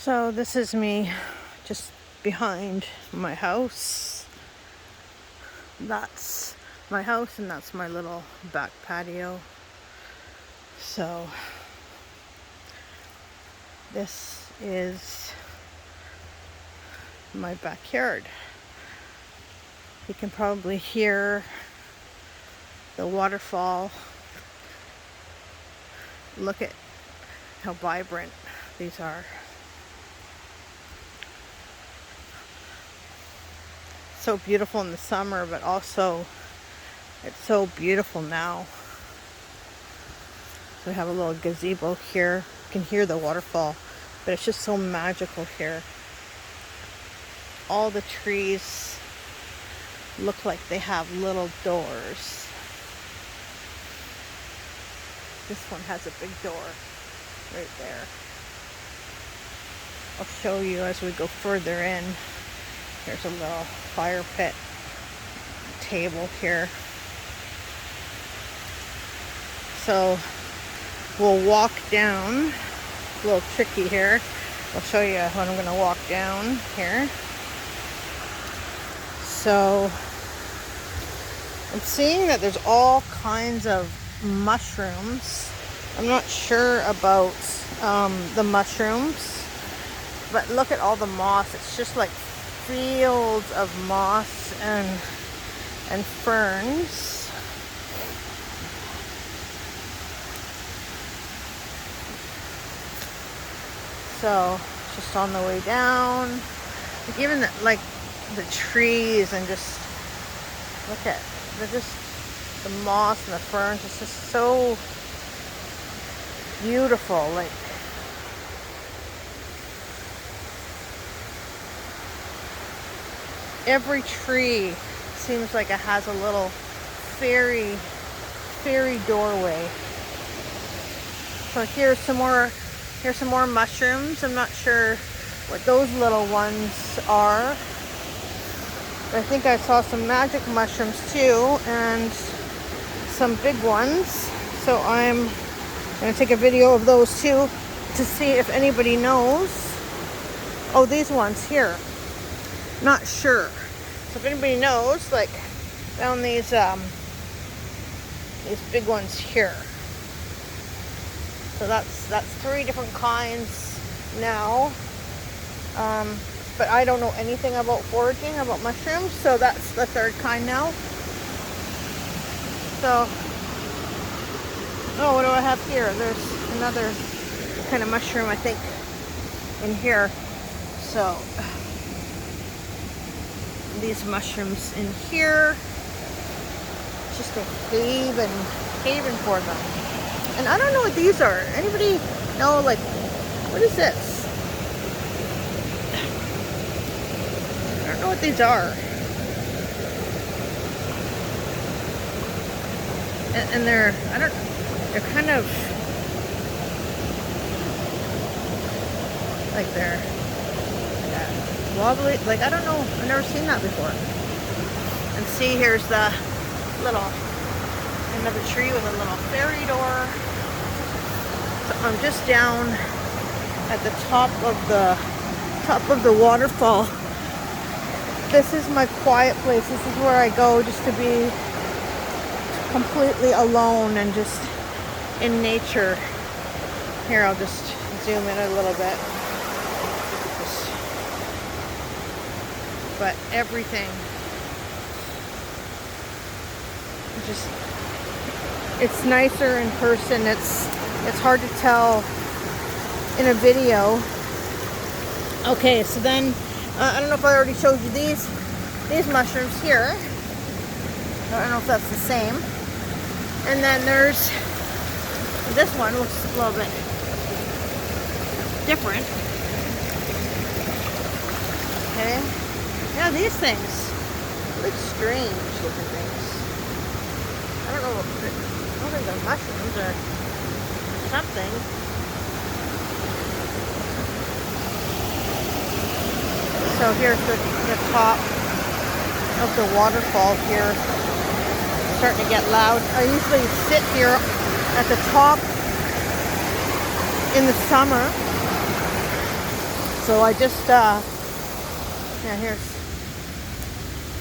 So this is me just behind my house. That's my house and that's my little back patio. So this is my backyard. You can probably hear the waterfall. Look at how vibrant these are. So beautiful in the summer, but also it's so beautiful now. So we have a little gazebo here. You can hear the waterfall, but it's just so magical here. All the trees look like they have little doors. This one has a big door right there. I'll show you as we go further in. There's a little fire pit table here. So we'll walk down. It's a little tricky here. I'll show you when I'm going to walk down here. So I'm seeing that there's all kinds of mushrooms. I'm not sure about the mushrooms, but look at all the moss. It's just like fields of moss and ferns. So just on the way down, like even the trees, and just look at the moss and the ferns. It's just so beautiful. Like every tree seems like it has a little fairy doorway. So here's some more mushrooms. I'm not sure what those little ones are. I think I saw some magic mushrooms too, and some big ones. So I'm going to take a video of those too to see if anybody knows. Oh, these ones here. Not sure. So if anybody knows, like found these big ones here. So that's 3 different kinds now. But I don't know anything about foraging, about mushrooms, so that's the 3rd kind now. So, oh, what do I have here? There's another kind of mushroom, I think, in here. So, these mushrooms in here, just a haven for them. And I don't know what these are. Anybody know, like, what is this? I don't know what these are. And they're kind of like they're wobbly. Like, I don't know. I've never seen that before. And see, here's the another tree with a little fairy door. So I'm just down at the top of the waterfall. This is my quiet place. This is where I go just to be completely alone and just in nature. Here, I'll just zoom in a little bit. But everything, just, it's nicer in person. It's hard to tell in a video. Okay, so then I don't know if I already showed you these mushrooms here. I don't know if that's the same. And then there's this one, which is a little bit different. Okay. Yeah, these things, like strange looking things. I don't know if they're mushrooms or something. So here's the top of the waterfall here. It's starting to get loud. I usually sit here at the top in the summer. So I just, yeah, here's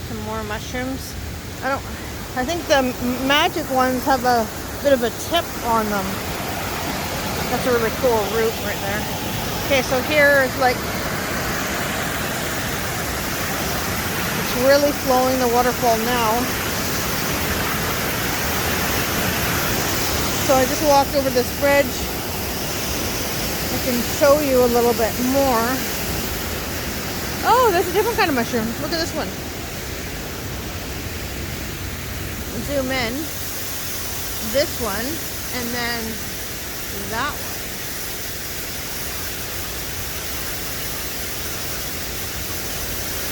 some more mushrooms. I think the magic ones have a bit of a tip on them. That's a really cool root right there. Okay, so here is like, it's really flowing, the waterfall now. So I just walked over this bridge. I can show you a little bit more. Oh, there's a different kind of mushroom. Look at this one. Zoom in. This one, and then that one.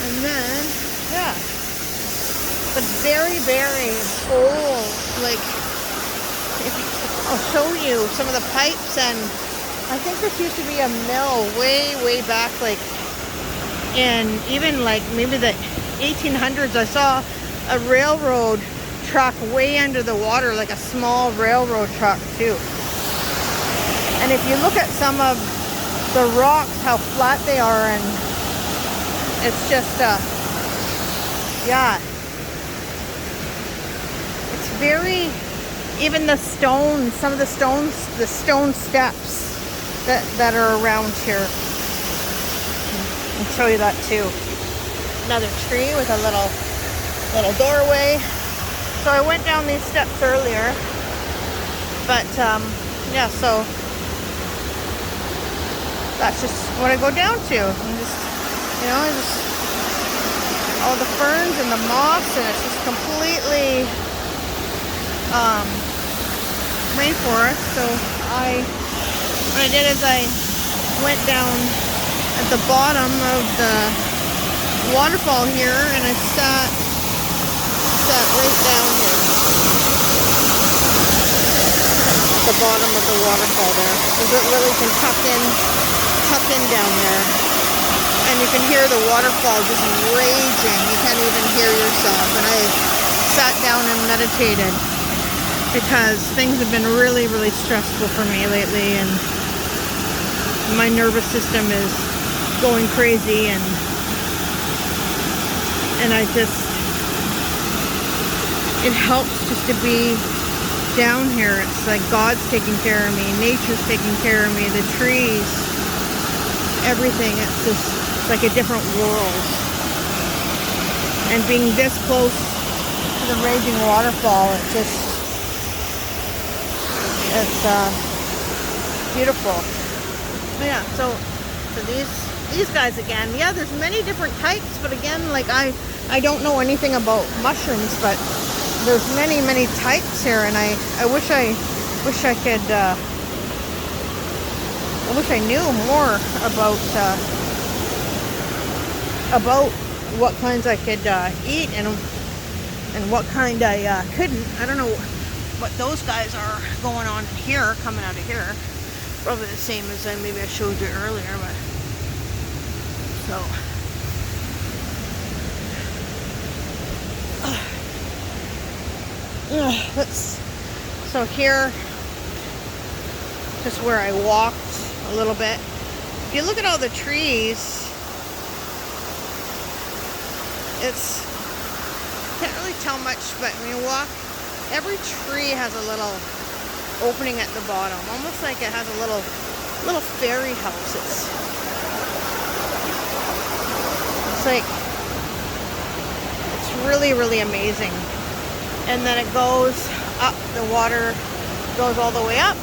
And then, yeah. But very, very old. Like, I'll show you some of the pipes, and I think this used to be a mill way, way back, like in even like maybe the 1800s. I saw a railroad truck way under the water, like a small railroad truck too. And if you look at some of the rocks, how flat they are, and it's just, yeah, it's very, even the stones, some of the stones, the stone steps that are around here. I'll show you that too. Another tree with a little doorway. So I went down these steps earlier, but yeah, so that's just what I go down to. And just, you know, just all the ferns and the moss, and it's just completely rainforest. So what I did is I went down at the bottom of the waterfall here, and I sat right down here at the bottom of the waterfall there, because it really can tuck in down there, and you can hear the waterfall just raging. You can't even hear yourself. And I sat down and meditated because things have been really, really stressful for me lately, and my nervous system is going crazy, and I just, it helps just to be down here. It's like God's taking care of me, nature's taking care of me, the trees, everything. It's just, it's like a different world. And being this close to the raging waterfall, it's beautiful. Yeah, so these guys again, yeah, there's many different types, but again, like I don't know anything about mushrooms, but there's many types here, and I wish I could, I wish I knew more about what kinds I could eat and what kind I couldn't. I don't know what those guys are going on here, coming out of here. Probably the same as maybe I showed you earlier, but so. So here, just where I walked a little bit. If you look at all the trees, it's, can't really tell much, but when you walk, every tree has a little opening at the bottom, almost like it has a little fairy house. It's like, it's really, really amazing. And then it goes up, the water goes all the way up,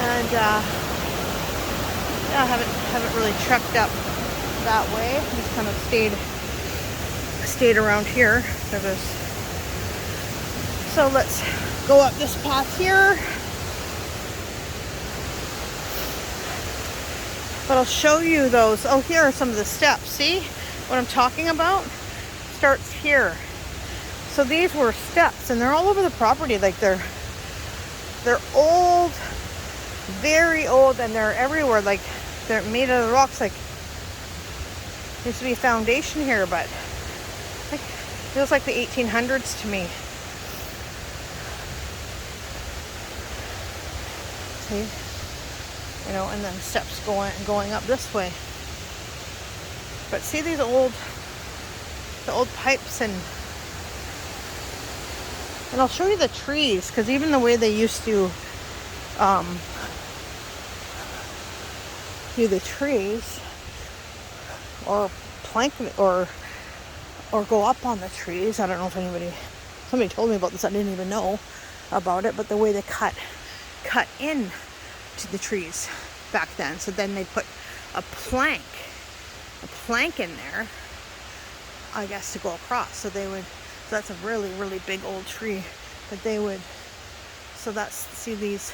and yeah, I haven't really trekked up that way. Just kind of stayed around here. So let's go up this path here. But I'll show you those. Oh, here are some of the steps. See what I'm talking about? Starts here. So these were steps, and they're all over the property. Like they're old, very old, and they're everywhere. Like they're made out of rocks. Like there used to be a foundation here, but like, it feels like the 1800s to me. See? you know, and then steps going up this way. But see these the old pipes, and I'll show you the trees, because even the way they used to do the trees, or plank, or go up on the trees. I don't know if somebody told me about this. I didn't even know about it, but the way they cut in to the trees back then. So then they put a plank in there, I guess, to go across. So that's a really, really big old tree. But they would, so that's, see these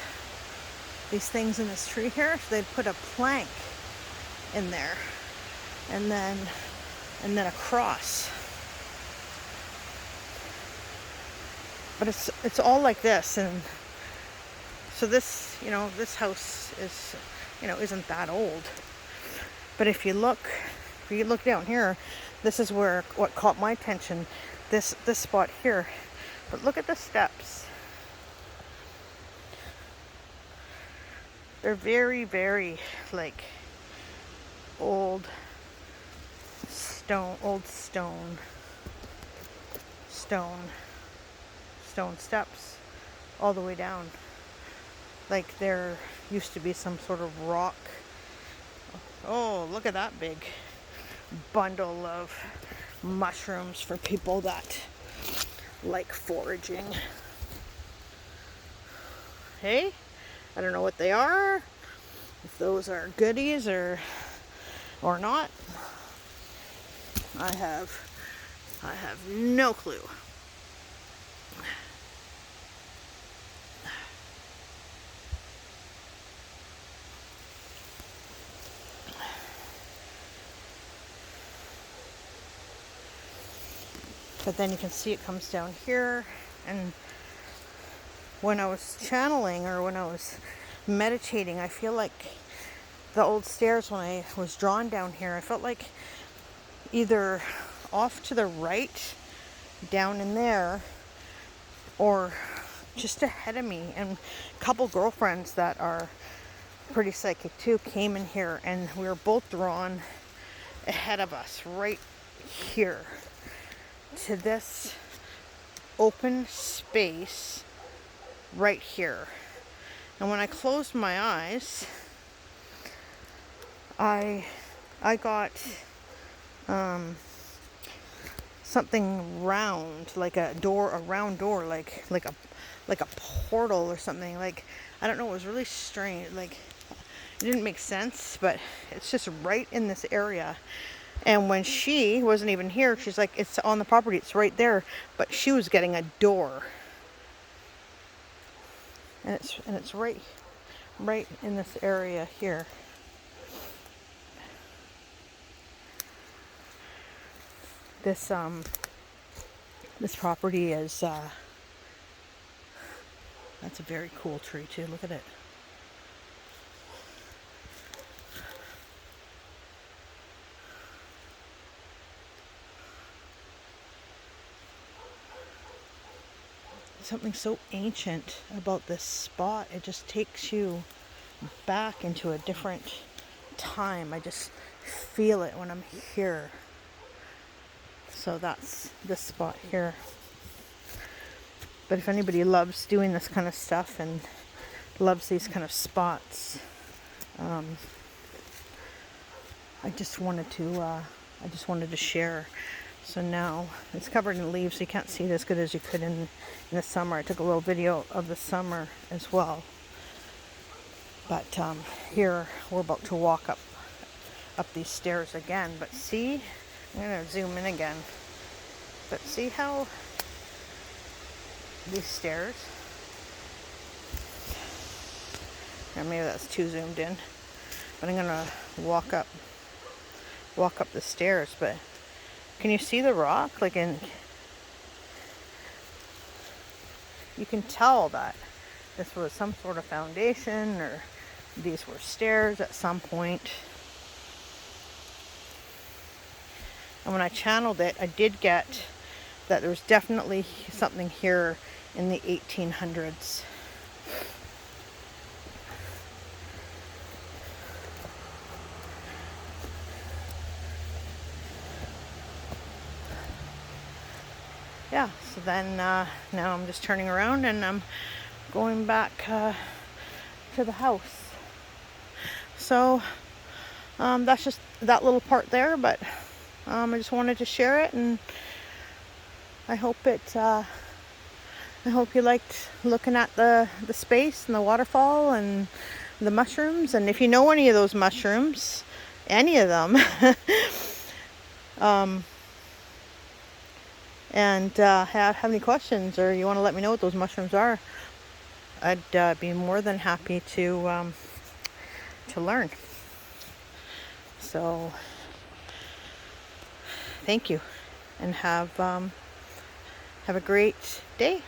things in this tree here? So they'd put a plank in there, and then across. But it's all like this. And so this, you know, this house is, you know, isn't that old. But if you look down here, this is where what caught my attention, this spot here. But look at the steps. They're very, very like old stone steps all the way down. Like there used to be some sort of rock. Oh, look at that big bundle of mushrooms for people that like foraging. Hey, I don't know what they are, if those are goodies or not. I have no clue. But then you can see it comes down here. And when I was channeling, or when I was meditating, I feel like the old stairs, when I was drawn down here, I felt like either off to the right down in there, or just ahead of me. And a couple girlfriends that are pretty psychic too came in here, and we were both drawn ahead of us right here to this open space right here. And when I closed my eyes, I got something round, like a round door, like a portal or something. Like, I don't know, it was really strange. Like, it didn't make sense, but it's just right in this area. And when she wasn't even here, she's like, it's on the property, it's right there. But she was getting a door. And it's right in this area here. This property is that's a very cool tree too. Look at it. Something so ancient about this spot. It just takes you back into a different time. I just feel it when I'm here. So that's this spot here. But if anybody loves doing this kind of stuff and loves these kind of spots, I just wanted to share. So now it's covered in leaves, so you can't see it as good as you could in the summer. I took a little video of the summer as well. But here we're about to walk up these stairs again. But see, I'm going to zoom in again. But see how these stairs, or maybe that's too zoomed in, but I'm going to walk up the stairs. But can you see the rock? Like, you can tell that this was some sort of foundation, or these were stairs at some point. And when I channeled it, I did get that there was definitely something here in the 1800s. yeah, so then now I'm just turning around and I'm going back to the house. So that's just that little part there, but I just wanted to share it, and I hope I hope you liked looking at the space and the waterfall and the mushrooms. And if you know any of those mushrooms, any of them, and have any questions, or you want to let me know what those mushrooms are, I'd be more than happy to learn. So thank you, and have a great day.